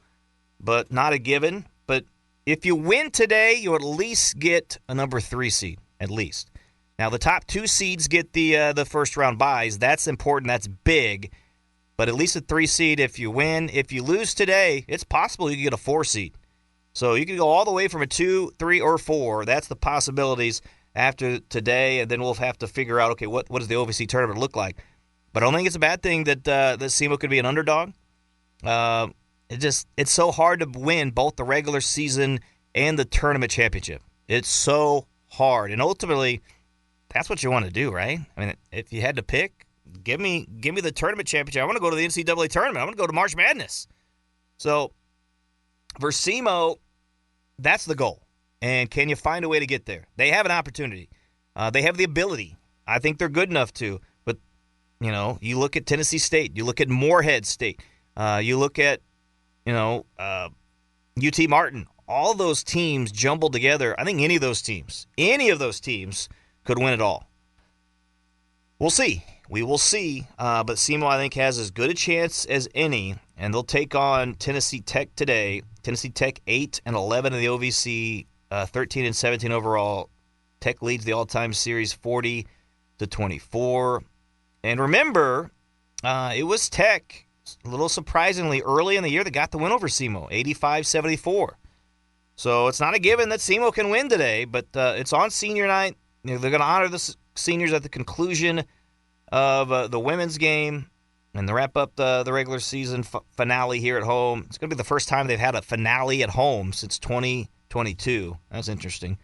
but not a given. But if you win today, you at least get a number 3 seed, at least. Now, the top 2 seeds get the first-round byes. That's important. That's big. But at least a 3 seed if you win. If you lose today, it's possible you can get a 4 seed. So you can go all the way from a 2, 3, or 4. That's the possibilities after today, and then we'll have to figure out, okay, what does the OVC tournament look like? But I don't think it's a bad thing that SEMO could be an underdog. It's so hard to win both the regular season and the tournament championship. It's so hard, and ultimately, that's what you want to do, right? I mean, if you had to pick, give me the tournament championship. I want to go to the NCAA tournament. I want to go to March Madness. So for SEMO, that's the goal. And can you find a way to get there? They have an opportunity. They have the ability. I think they're good enough to. But, you look at Tennessee State. You look at Morehead State. You look at, UT Martin. All those teams jumbled together. I think any of those teams could win it all. We'll see. We will see. But SEMO, I think, has as good a chance as any. And they'll take on Tennessee Tech today. Tennessee Tech 8-11 in the OVC, 13-17 overall. Tech leads the all-time series 40-24. And remember, it was Tech, a little surprisingly early in the year, that got the win over SEMO, 85-74. So it's not a given that SEMO can win today, but it's on senior night. They're going to honor the seniors at the conclusion of the women's game and to wrap up the regular season finale here at home. It's going to be the first time they've had a finale at home since 2022. That's interesting.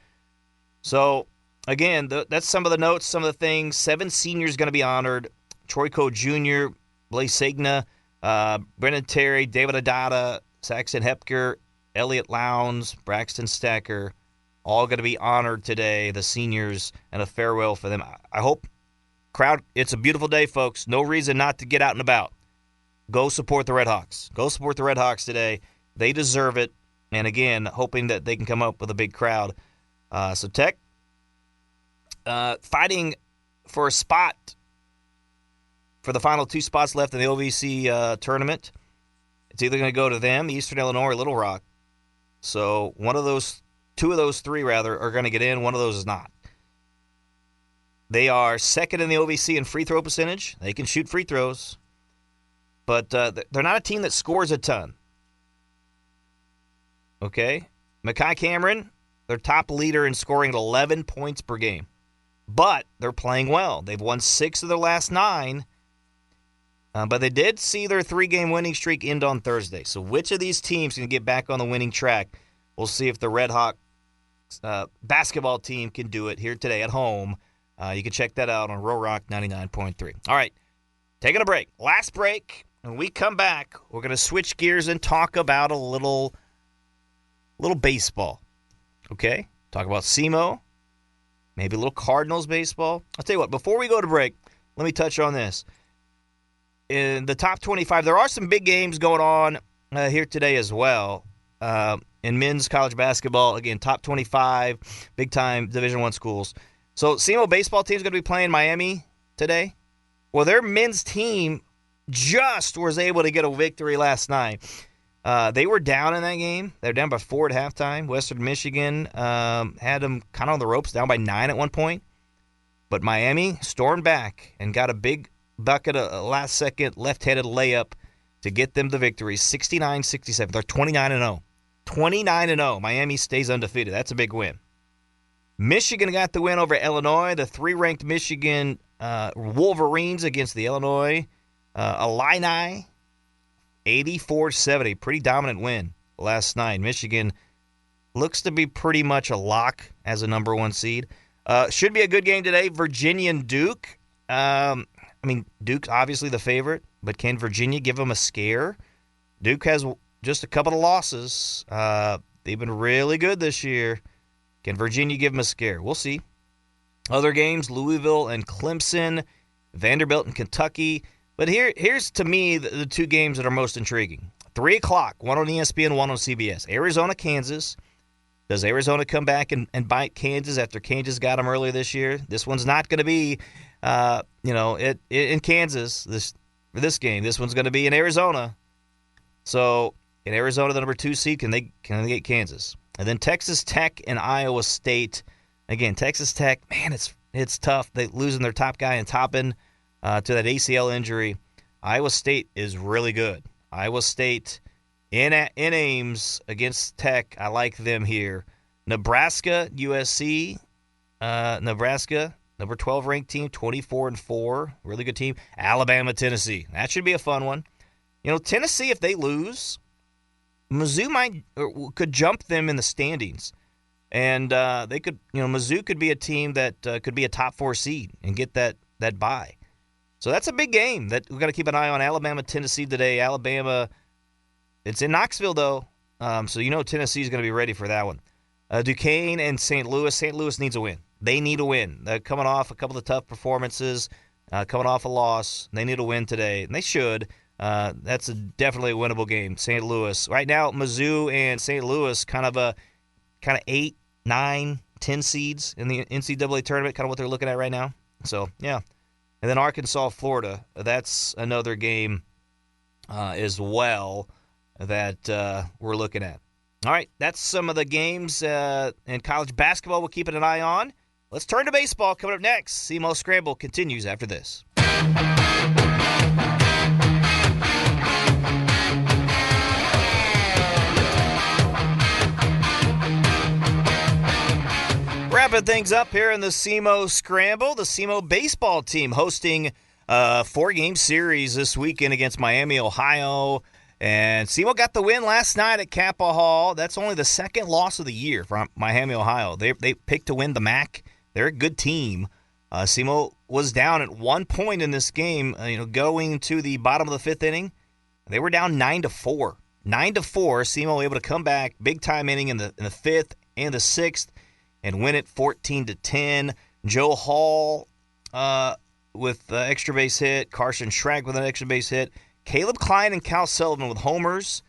So, again, that's some of the notes, some of the things. 7 seniors going to be honored. Troy Coe Jr., Blaise Segna, Brendan Terry, David Adada, Saxon Hepker, Elliot Lowndes, Braxton Stacker, all going to be honored today, the seniors, and a farewell for them. I hope, crowd, it's a beautiful day, folks. No reason not to get out and about. Go support the Red Hawks. Go support the Red Hawks today. They deserve it. And, again, hoping that they can come up with a big crowd. So, Tech, fighting for a spot for the final 2 spots left in the OVC tournament. It's either going to go to them, Eastern Illinois, or Little Rock. So 2 of those 3, rather, are going to get in. One of those is not. They are second in the OVC in free throw percentage. They can shoot free throws. But they're not a team that scores a ton. Okay? Mackay Cameron, their top leader in scoring at 11 points per game. But they're playing well. They've won 6 of their last 9. But they did see their 3-game winning streak end on Thursday. So which of these teams can get back on the winning track? We'll see if the Red Hawks basketball team can do it here today at home. You can check that out on Rural Rock 99.3. All right, taking a break. Last break. When we come back, we're going to switch gears and talk about a little baseball. Okay? Talk about SEMO, maybe a little Cardinals baseball. I'll tell you what, before we go to break, let me touch on this. In the top 25, there are some big games going on here today as well. In men's college basketball, again, top 25, big-time Division I schools. So SEMO baseball team is going to be playing Miami today. Well, their men's team just was able to get a victory last night. They were down in that game. They were down by 4 at halftime. Western Michigan had them kind of on the ropes, down by 9 at one point. But Miami stormed back and got a big bucket, a last-second left-handed layup to get them the victory, 69-67. They're 29-0. 29-0. Miami stays undefeated. That's a big win. Michigan got the win over Illinois. The 3-ranked Michigan Wolverines against the Illinois Illini, 84-70. Pretty dominant win last night. Michigan looks to be pretty much a lock as a number 1 seed. Should be a good game today. Virginia and Duke. Duke's obviously the favorite, but can Virginia give them a scare? Duke has just a couple of losses. They've been really good this year. Can Virginia give them a scare? We'll see. Other games, Louisville and Clemson, Vanderbilt and Kentucky. But here's, to me, the 2 games that are most intriguing. 3 o'clock, one on ESPN, one on CBS. Arizona, Kansas. Does Arizona come back and bite Kansas after Kansas got them earlier this year? This one's not going to be in Kansas this game. This one's going to be in Arizona. So in Arizona, the number 2 seed, can they get Kansas? And then Texas Tech and Iowa State. Again, Texas Tech, man, it's tough. They losing their top guy in Toppin to that ACL injury. Iowa State is really good. Iowa State in Ames against Tech. I like them here. Nebraska, USC. Nebraska, number 12 ranked team, 24-4, really good team. Alabama, Tennessee. That should be a fun one. Tennessee, if they lose, Mizzou could jump them in the standings, and they could. Mizzou could be a team that could be a top 4 seed and get that bye. So that's a big game that we've got to keep an eye on. Alabama, Tennessee today. Alabama, it's in Knoxville though, so Tennessee is going to be ready for that one. Duquesne and St. Louis. St. Louis needs a win. They need a win. They're coming off a couple of tough performances, coming off a loss. They need a win today, and they should. That's definitely a winnable game. St. Louis. Right now, Mizzou and St. Louis kind of 8, 9, 10 seeds in the NCAA tournament, kind of what they're looking at right now. So, yeah. And then Arkansas, Florida. That's another game as well that we're looking at. All right, that's some of the games in college basketball we're keeping an eye on. Let's turn to baseball. Coming up next, SEMO Scramble continues after this. Wrapping things up here in the SEMO Scramble, the SEMO baseball team hosting 4-game series this weekend against Miami, Ohio. And SEMO got the win last night at Kappa Hall. That's only the second loss of the year from Miami, Ohio. They picked to win the MAC. They're a good team. SEMO was down at 1 point in this game, going to the bottom of the fifth inning. They were down 9-4. 9-4. SEMO able to come back, big time inning in the fifth and the sixth, and win it 14-10. Joe Hall with the extra base hit. Carson Schrank with an extra base hit. Caleb Klein and Cal Sullivan with homers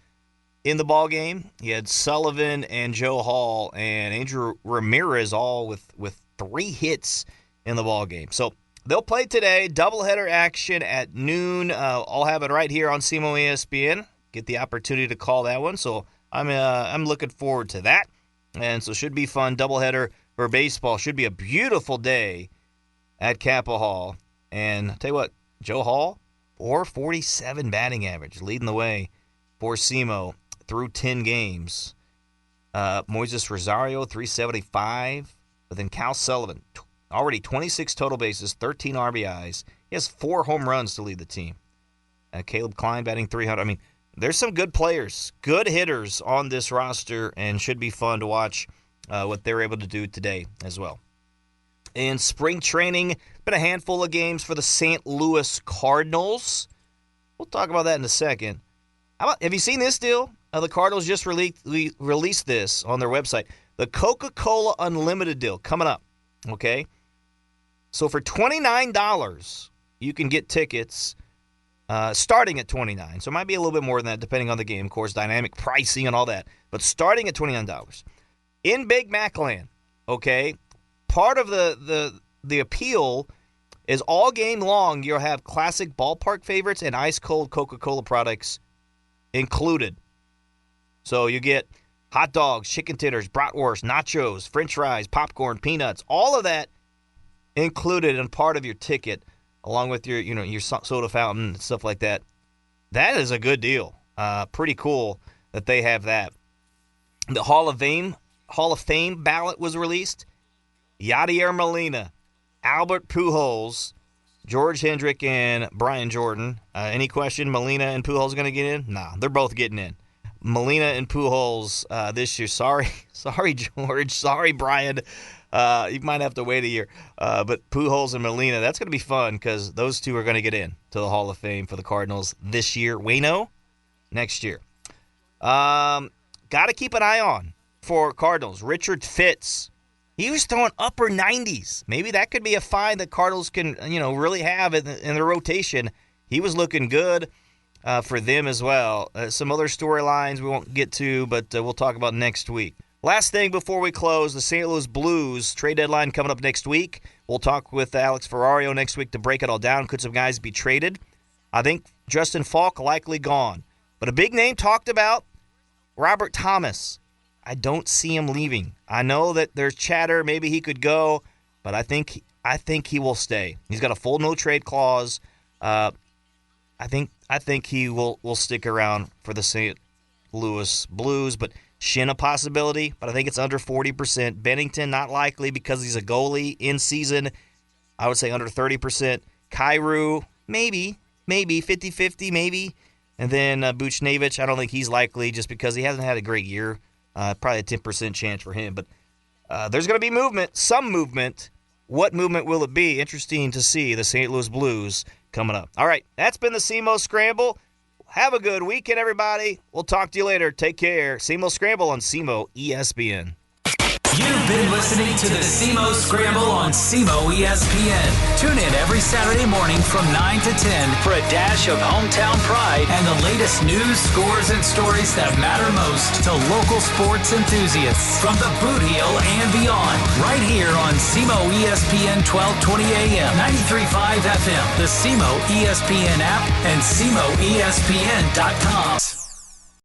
in the ball game. You had Sullivan and Joe Hall and Andrew Ramirez all with 3 hits in the ball game. So they'll play today. Doubleheader action at noon. I'll have it right here on SEMO ESPN. Get the opportunity to call that one. So I'm looking forward to that. And so should be fun. Doubleheader for baseball. Should be a beautiful day at Kappa Hall. And I'll tell you what, Joe Hall, 447 batting average, leading the way for SEMO through 10 games. Moises Rosario, 375. But then Cal Sullivan, already 26 total bases, 13 RBIs. He has 4 home runs to lead the team. Caleb Klein batting 300. I mean, there's some good players, good hitters on this roster, and should be fun to watch what they're able to do today as well. In spring training, been a handful of games for the St. Louis Cardinals. We'll talk about that in a second. Have you seen this deal? The Cardinals just released this on their website. The Coca-Cola Unlimited deal coming up, okay? So for $29, you can get tickets starting at $29. So it might be a little bit more than that depending on the game. Of course, dynamic pricing and all that. But starting at $29. In Big Mac Land, okay, part of the appeal is all game long you'll have classic ballpark favorites and ice-cold Coca-Cola products included. So you get hot dogs, chicken tenders, bratwurst, nachos, french fries, popcorn, peanuts, all of that included in part of your ticket, along with your soda fountain and stuff like that. That is a good deal. Pretty cool that they have that. The Hall of Fame ballot was released. Yadier Molina, Albert Pujols, George Hendrick, and Brian Jordan. Any question Molina and Pujols going to get in? Nah, they're both getting in. Molina and Pujols this year. Sorry, George. Sorry, Brian. You might have to wait a year. But Pujols and Molina, that's going to be fun because those two are going to get in to the Hall of Fame for the Cardinals this year. Waino, next year. Got to keep an eye on for Cardinals. Richard Fitz. He was throwing upper 90s. Maybe that could be a find that Cardinals can, really have in their rotation. He was looking good for them as well. Some other storylines we won't get to, but we'll talk about next week. Last thing before we close, the St. Louis Blues trade deadline coming up next week. We'll talk with Alex Ferrario next week to break it all down. Could some guys be traded? I think Justin Falk likely gone. But a big name talked about, Robert Thomas. I don't see him leaving. I know that there's chatter. Maybe he could go, but I think he will stay. He's got a full no-trade clause. I think he will stick around for the St. Louis Blues, but Shin a possibility, but I think it's under 40%. Bennington, not likely because he's a goalie in season. I would say under 30%. Kyrou, maybe 50-50, maybe. And then Buchnevich, I don't think he's likely just because he hasn't had a great year. Probably a 10% chance for him. But there's going to be movement, some movement. What movement will it be? Interesting to see the St. Louis Blues coming up. All right, that's been the SEMO Scramble. Have a good weekend, everybody. We'll talk to you later. Take care. SEMO Scramble on SEMO ESPN. You've been listening to the SEMO Scramble on SEMO ESPN. Tune in every Saturday morning from 9 to 10 for a dash of hometown pride and the latest news, scores, and stories that matter most to local sports enthusiasts from the Boot Heel and beyond. Right here on SEMO ESPN 1220 AM, 93.5 FM, the SEMO ESPN app, and SEMOESPN.com.